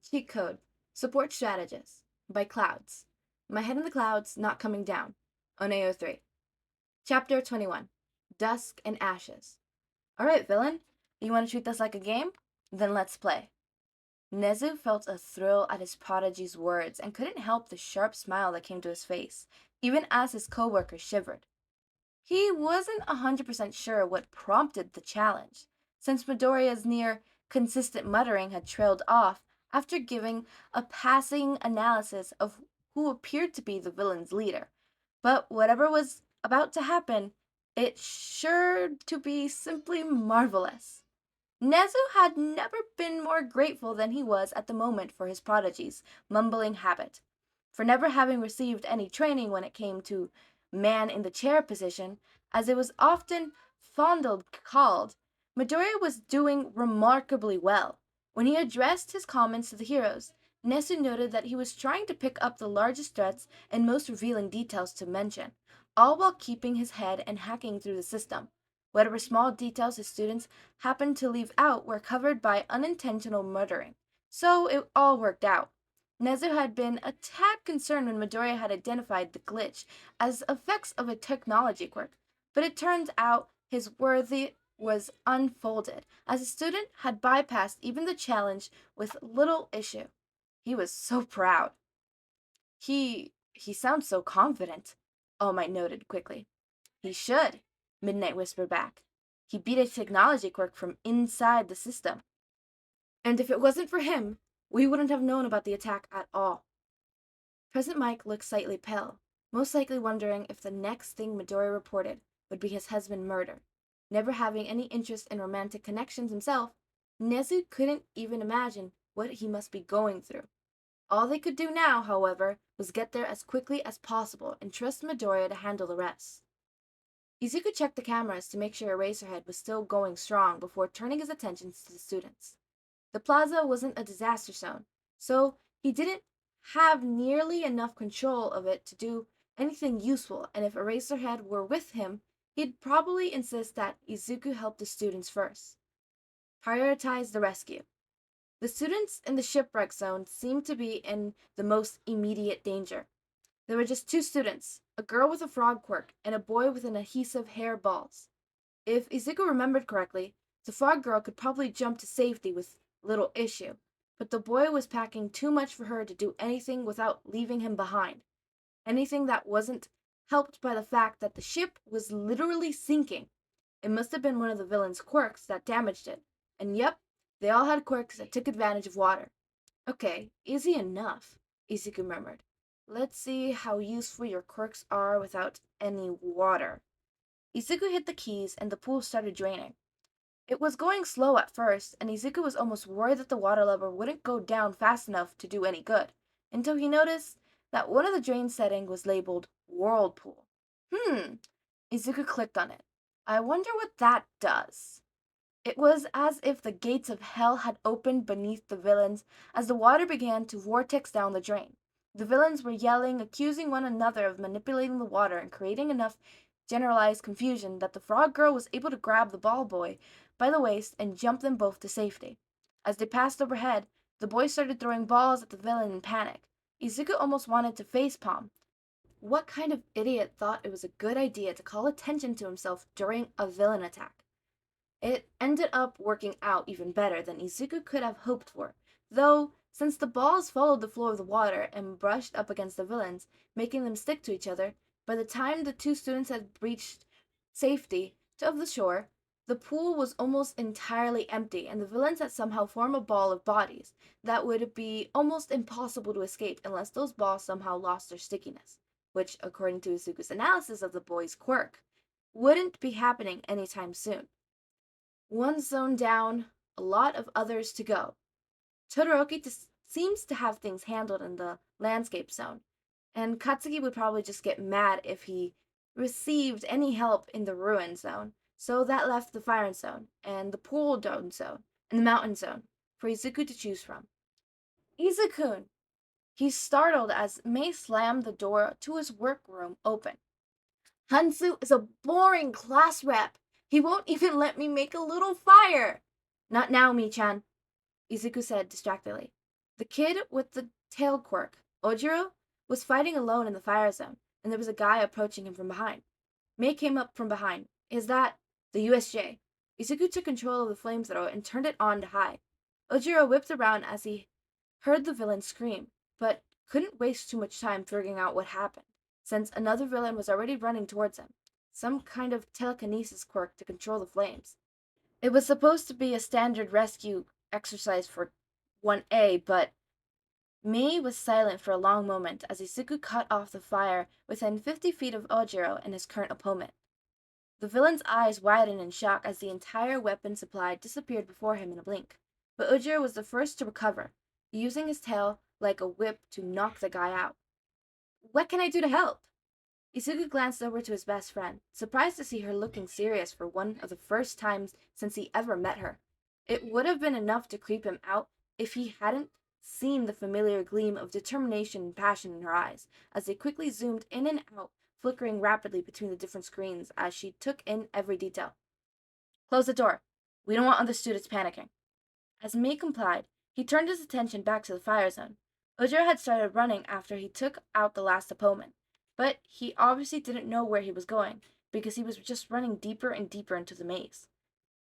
Cheat Code. Support Strategist. By Clouds. My Head in the Clouds, Not Coming Down. Oneo 3. Chapter 21. Dusk and Ashes. Alright, villain. You want to treat this like a game? Then let's play. Nezu felt a thrill at his prodigy's words and couldn't help the sharp smile that came to his face, even as his co-worker shivered. He wasn't 100% sure what prompted the challenge, since Midoriya's near consistent muttering had trailed off after giving a passing analysis of who appeared to be the villain's leader. But whatever was about to happen, it sure to be simply marvelous. Nezu had never been more grateful than he was at the moment for his prodigy's mumbling habit, for never having received any training when it came to man in the chair position, as it was often fondly called. Midoriya was doing remarkably well. When he addressed his comments to the heroes, Nezu noted that he was trying to pick up the largest threats and most revealing details to mention, all while keeping his head and hacking through the system. Whatever small details his students happened to leave out were covered by unintentional muttering, so it all worked out. Nezu had been a tad concerned when Midoriya had identified the glitch as effects of a technology quirk, but it turned out his worthy was unfolded, as the student had bypassed even the challenge with little issue. He was so proud. He sounds so confident, All Might noted quickly. He should, Midnight whispered back. He beat a technology quirk from inside the system. And if it wasn't for him, we wouldn't have known about the attack at all. President Mike looked slightly pale, most likely wondering if the next thing Midoriya reported would be his husband's murder. Never having any interest in romantic connections himself, Nezu couldn't even imagine what he must be going through. All they could do now, however, was get there as quickly as possible and trust Midoriya to handle the rest. Izuku checked the cameras to make sure Eraserhead was still going strong before turning his attention to the students. The plaza wasn't a disaster zone, so he didn't have nearly enough control of it to do anything useful, and if Eraserhead were with him, he'd probably insist that Izuku help the students first. Prioritize the rescue. The students in the shipwreck zone seemed to be in the most immediate danger. There were just two students, a girl with a frog quirk and a boy with an adhesive hair balls. If Izuku remembered correctly, the frog girl could probably jump to safety with little issue, but the boy was packing too much for her to do anything without leaving him behind. Anything that wasn't helped by the fact that the ship was literally sinking. It must have been one of the villain's quirks that damaged it. And yep, they all had quirks that took advantage of water. Okay, easy enough, Izuku murmured. Let's see how useful your quirks are without any water. Izuku hit the keys and the pool started draining. It was going slow at first, and Izuku was almost worried that the water level wouldn't go down fast enough to do any good, until he noticed that one of the drain settings was labeled Whirlpool. Izuku clicked on it. I wonder what that does. It was as if the gates of hell had opened beneath the villains as the water began to vortex down the drain. The villains were yelling, accusing one another of manipulating the water and creating enough generalized confusion that the frog girl was able to grab the ball boy by the waist and jump them both to safety. As they passed overhead, the boy started throwing balls at the villain in panic. Izuku almost wanted to facepalm. What kind of idiot thought it was a good idea to call attention to himself during a villain attack? It ended up working out even better than Izuku could have hoped for, though, since the balls followed the flow of the water and brushed up against the villains, making them stick to each other, by the time the two students had reached safety of the shore, the pool was almost entirely empty, and the villains had somehow formed a ball of bodies that would be almost impossible to escape unless those balls somehow lost their stickiness, which, according to Izuku's analysis of the boy's quirk, wouldn't be happening anytime soon. One zone down, a lot of others to go. Todoroki seems to have things handled in the landscape zone, and Katsuki would probably just get mad if he received any help in the ruin zone, so that left the fire zone, and the pool dome zone, and the mountain zone, for Izuku to choose from. Izuku! He startled as Mei slammed the door to his workroom open. Hansu is a boring class rep. He won't even let me make a little fire. Not now, Mi-chan, Izuku said distractedly. The kid with the tail quirk, Ojiro, was fighting alone in the fire zone, and there was a guy approaching him from behind. Mei came up from behind. Is that the USJ? Izuku took control of the flamethrower and turned it on to high. Ojiro whipped around as he heard the villain scream, but couldn't waste too much time figuring out what happened, since another villain was already running towards him, some kind of telekinesis quirk to control the flames. It was supposed to be a standard rescue exercise for 1A, but Mei was silent for a long moment as Izuku cut off the fire within 50 feet of Ojiro and his current opponent. The villain's eyes widened in shock as the entire weapon supply disappeared before him in a blink. But Ojiro was the first to recover, using his tail like a whip to knock the guy out. What can I do to help? Izuku glanced over to his best friend, surprised to see her looking serious for one of the first times since he ever met her. It would have been enough to creep him out if he hadn't seen the familiar gleam of determination and passion in her eyes, as they quickly zoomed in and out, flickering rapidly between the different screens as she took in every detail. Close the door. We don't want other students panicking. As Mei complied, he turned his attention back to the fire zone. Ojiro had started running after he took out the last opponent, but he obviously didn't know where he was going, because he was just running deeper and deeper into the maze.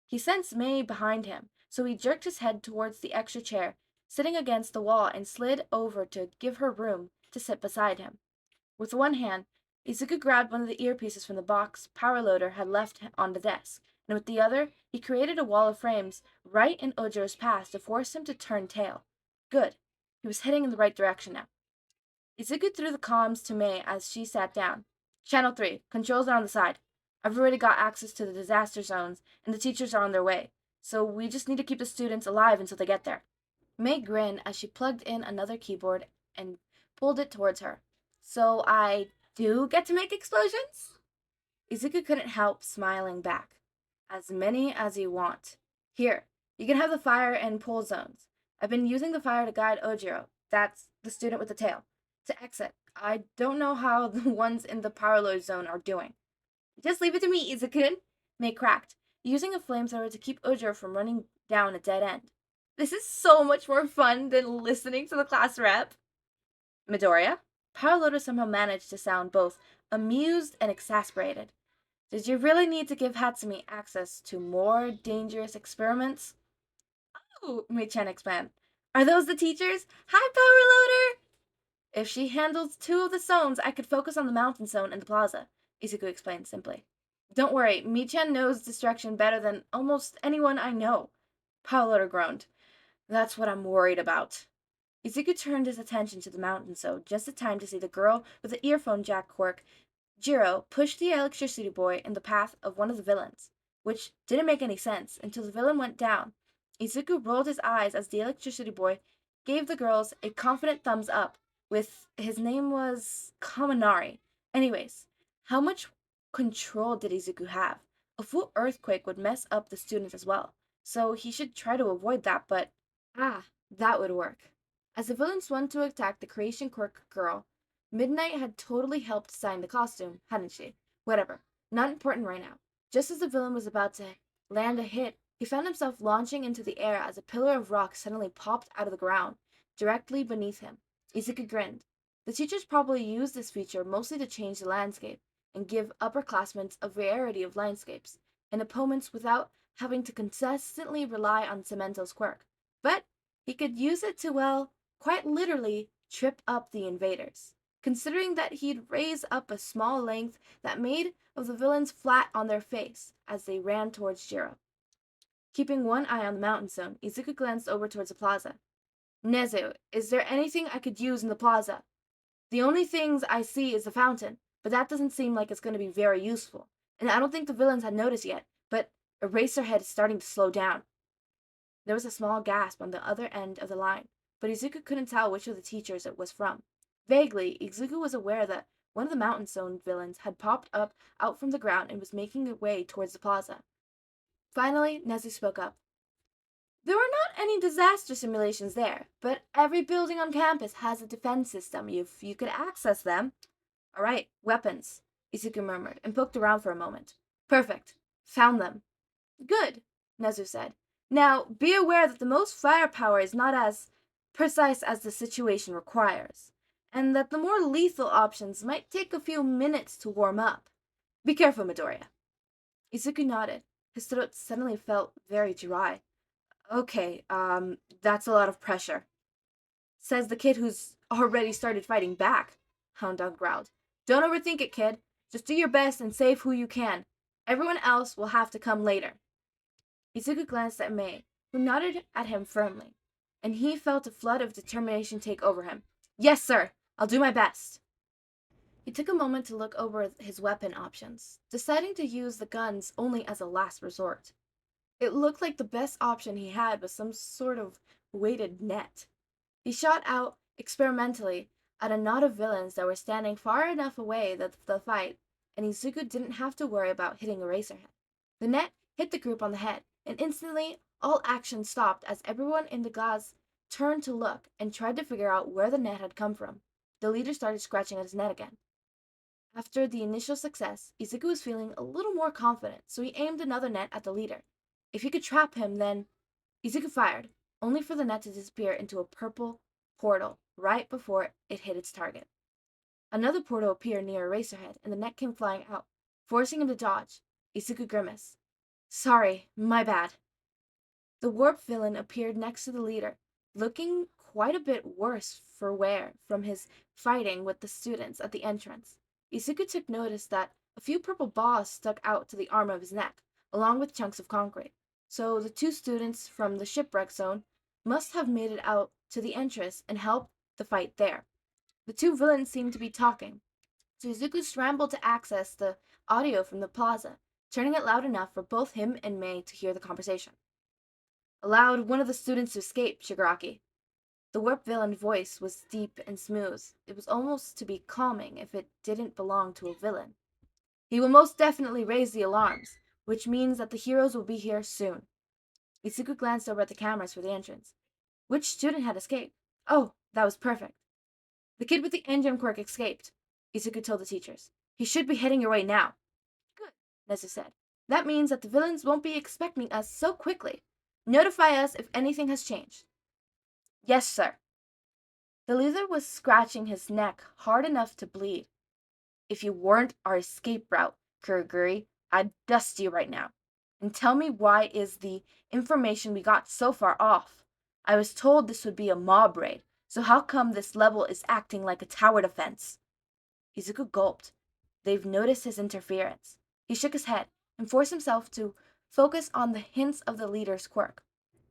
He sensed Mei behind him, so he jerked his head towards the extra chair, sitting against the wall, and slid over to give her room to sit beside him. With one hand, Izuku grabbed one of the earpieces from the box power loader had left on the desk, and with the other, he created a wall of frames right in Ojiro's path to force him to turn tail. Good. He was heading in the right direction now. Izuku threw the comms to Mei as she sat down. Channel 3, controls are on the side. I've already got access to the disaster zones, and the teachers are on their way, so we just need to keep the students alive until they get there. Mei grinned as she plugged in another keyboard and pulled it towards her. So I do get to make explosions? Izuku couldn't help smiling back. As many as you want. Here, you can have the fire and pull zones. I've been using the fire to guide Ojiro, that's the student with the tail, to exit. I don't know how the ones in the power load zone are doing. Just leave it to me, Izuku, Mei cracked, using a flamethrower to keep Ojiro from running down a dead end. This is so much more fun than listening to the class rep. Midoriya? Power Loader somehow managed to sound both amused and exasperated. Did you really need to give Hatsume access to more dangerous experiments? Oh, Mei-chan explained. Are those the teachers? Hi, Power Loader! If she handles 2 of the zones, I could focus on the mountain zone and the plaza, Izuku explained simply. Don't worry, Mei-chan knows destruction better than almost anyone I know. Power Loader groaned. That's what I'm worried about. Izuku turned his attention to the mountain zone just in time to see the girl with the earphone jack quirk, Jiro, push the electricity boy in the path of one of the villains, which didn't make any sense until the villain went down. Izuku rolled his eyes as the electricity boy gave the girls a confident thumbs up, with his name was Kaminari. Anyways, how much control did Izuku have? A full earthquake would mess up the students as well, so he should try to avoid that, but that would work. As the villains went to attack the Creation Quirk girl, Midnight had totally helped design the costume, hadn't she? Whatever. Not important right now. Just as the villain was about to land a hit, he found himself launching into the air as a pillar of rock suddenly popped out of the ground, directly beneath him. Izuku grinned. The teachers probably used this feature mostly to change the landscape and give upperclassmen a variety of landscapes and opponents without having to consistently rely on Cemento's quirk. But he could use it to, well, quite literally trip up the invaders, considering that he'd raise up a small length that made of the villains flat on their face as they ran towards Jiro. Keeping one eye on the mountain zone, Izuku glanced over towards the plaza. Nezu, is there anything I could use in the plaza? The only things I see is the fountain, but that doesn't seem like it's going to be very useful, and I don't think the villains had noticed yet, but Eraserhead is starting to slow down. There was a small gasp on the other end of the line, but Izuku couldn't tell which of the teachers it was from. Vaguely, Izuku was aware that one of the mountain zone villains had popped up out from the ground and was making its way towards the plaza. Finally, Nezu spoke up. There are not any disaster simulations there, but every building on campus has a defense system if you could access them. All right, weapons, Izuku murmured and poked around for a moment. Perfect. Found them. Good, Nezu said. Now, be aware that the most firepower is not as precise as the situation requires, and that the more lethal options might take a few minutes to warm up. Be careful, Midoriya. Izuku nodded. His throat suddenly felt very dry. Okay, that's a lot of pressure, says the kid who's already started fighting back. Hound Dog growled. Don't overthink it, kid. Just do your best and save who you can. Everyone else will have to come later. Izuku glanced at Mei, who nodded at him firmly, and he felt a flood of determination take over him. Yes, sir. I'll do my best. He took a moment to look over his weapon options, deciding to use the guns only as a last resort. It looked like the best option he had was some sort of weighted net. He shot out experimentally at a knot of villains that were standing far enough away that the fight, and Izuku didn't have to worry about hitting Eraserhead. The net hit the group on the head, and instantly all action stopped as everyone in the glass turned to look and tried to figure out where the net had come from. The leader started scratching at his net again. After the initial success, Izuku was feeling a little more confident, so he aimed another net at the leader. If he could trap him, then Izuku fired, only for the net to disappear into a purple portal right before it hit its target. Another portal appeared near Eraserhead, and the net came flying out, forcing him to dodge. Izuku grimaced. Sorry, my bad. The warp villain appeared next to the leader, looking quite a bit worse for wear from his fighting with the students at the entrance. Izuku took notice that a few purple balls stuck out to the arm of his neck, along with chunks of concrete. So the two students from the shipwreck zone must have made it out to the entrance and helped the fight there. The two villains seemed to be talking, so Izuku scrambled to access the audio from the plaza, turning it loud enough for both him and Mei to hear the conversation. Allowed one of the students to escape, Shigaraki. The warp villain voice was deep and smooth. It was almost to be calming if it didn't belong to a villain. He will most definitely raise the alarms, which means that the heroes will be here soon. Izuku glanced over at the cameras for the entrance. Which student had escaped? Oh, that was perfect. The kid with the engine quirk escaped, Izuku told the teachers. He should be heading your way now. Good, Nezu said. That means that the villains won't be expecting us so quickly. Notify us if anything has changed. Yes, sir. The leader was scratching his neck hard enough to bleed. If you weren't our escape route, Kuroguri, I'd dust you right now. And tell me why is the information we got so far off? I was told this would be a mob raid, so how come this level is acting like a tower defense? Izuku gulped. They've noticed his interference. He shook his head and forced himself to focus on the hints of the leader's quirk.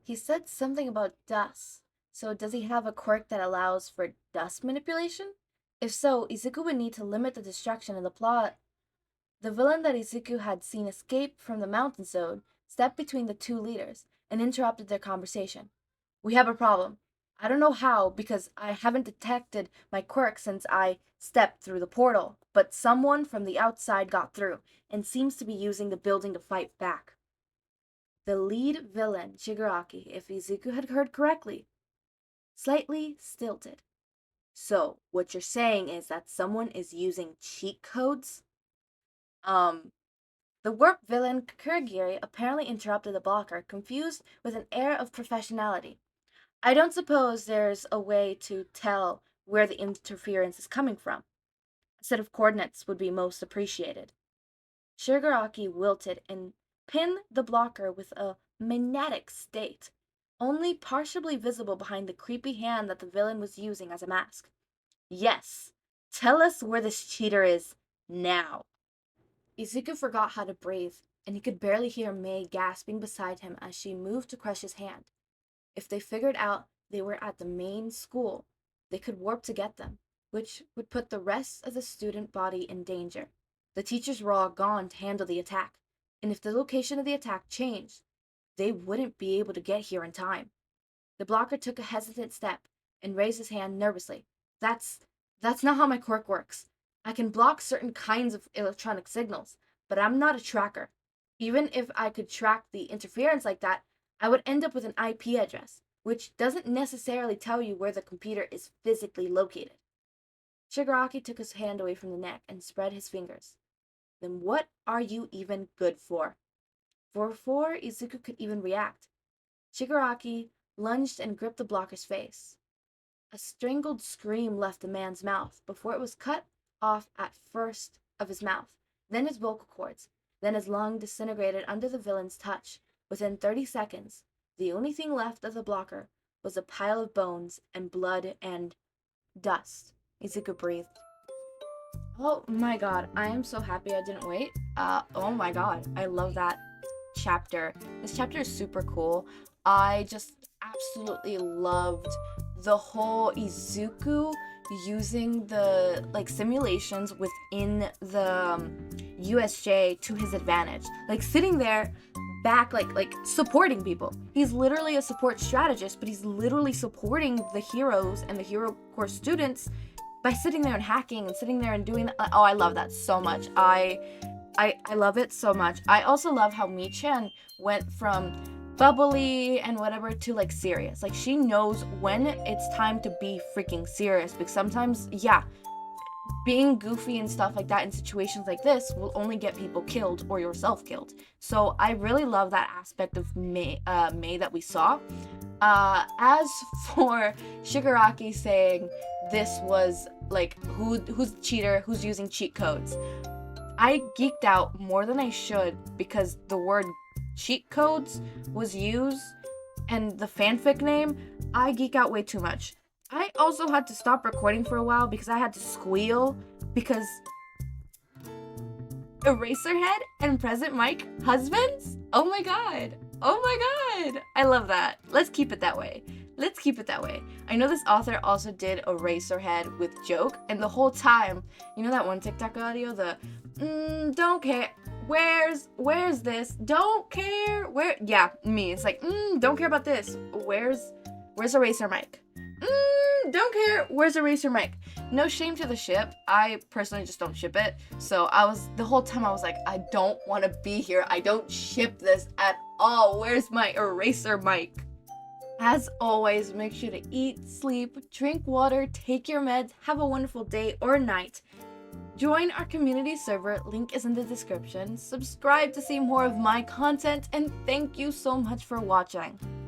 He said something about dust. So does he have a quirk that allows for dust manipulation? If so, Izuku would need to limit the destruction in the plot. The villain that Izuku had seen escape from the mountain zone stepped between the two leaders and interrupted their conversation. We have a problem. I don't know how, because I haven't detected my quirk since I stepped through the portal, but someone from the outside got through and seems to be using the building to fight back. The lead villain, Shigaraki, if Izuku had heard correctly, slightly stilted. So, what you're saying is that someone is using cheat codes? The warp villain Kurogiri apparently interrupted the blocker, confused with an air of professionality. I don't suppose there's a way to tell where the interference is coming from. A set of coordinates would be most appreciated. Shigaraki wilted and pinned the blocker with a magnetic state, only partially visible behind the creepy hand that the villain was using as a mask. Yes, tell us where this cheater is now. Izuku forgot how to breathe, and he could barely hear Mei gasping beside him as she moved to crush his hand. If they figured out they were at the main school, they could warp to get them, which would put the rest of the student body in danger. The teachers were all gone to handle the attack, and if the location of the attack changed, they wouldn't be able to get here in time. The blocker took a hesitant step and raised his hand nervously. That's not how my quirk works. I can block certain kinds of electronic signals, but I'm not a tracker. Even if I could track the interference like that, I would end up with an IP address, which doesn't necessarily tell you where the computer is physically located. Shigaraki took his hand away from the neck and spread his fingers. Then what are you even good for? Before Izuku could even react, Shigaraki lunged and gripped the blocker's face. A strangled scream left the man's mouth before it was cut off at first of his mouth, then his vocal cords, then his lung disintegrated under the villain's touch. Within 30 seconds, the only thing left of the blocker was a pile of bones and blood and dust. Izuku breathed. Oh my god, I am so happy I didn't wait. Oh my god, I love that chapter. This chapter is super cool. I just absolutely loved the whole Izuku using the simulations within the USJ to his advantage. Like sitting there back like supporting people. He's literally a support strategist, but he's literally supporting the heroes and the hero course students by sitting there and hacking and sitting there and doing that. Oh, I love that so much. I love it so much. I also love how Michan went from bubbly and whatever to like serious. Like she knows when it's time to be freaking serious, because sometimes, yeah, being goofy and stuff like that in situations like this will only get people killed or yourself killed. So I really love that aspect of Mei that we saw. As for Shigaraki saying this was like who's the cheater, who's using cheat codes, I geeked out more than I should because the word cheat codes was used and the fanfic name, I geek out way too much. I also had to stop recording for a while because I had to squeal because Eraserhead and Present Mike husbands? Oh my god. Oh my god. I love that. Let's keep it that way. Let's keep it that way. I know this author also did Eraserhead with joke, and the whole time, you know that one TikTok audio, the don't care. Where's this? Don't care. Where? Yeah, me. It's like, don't care about this. Where's Eraser Mike? Don't care. Where's Eraser Mike? No shame to the ship. I personally just don't ship it. So the whole time I was like, I don't want to be here. I don't ship this at all. Where's my Eraser Mike? As always, make sure to eat, sleep, drink water, take your meds, have a wonderful day or night. Join our community server, link is in the description. Subscribe to see more of my content, and thank you so much for watching.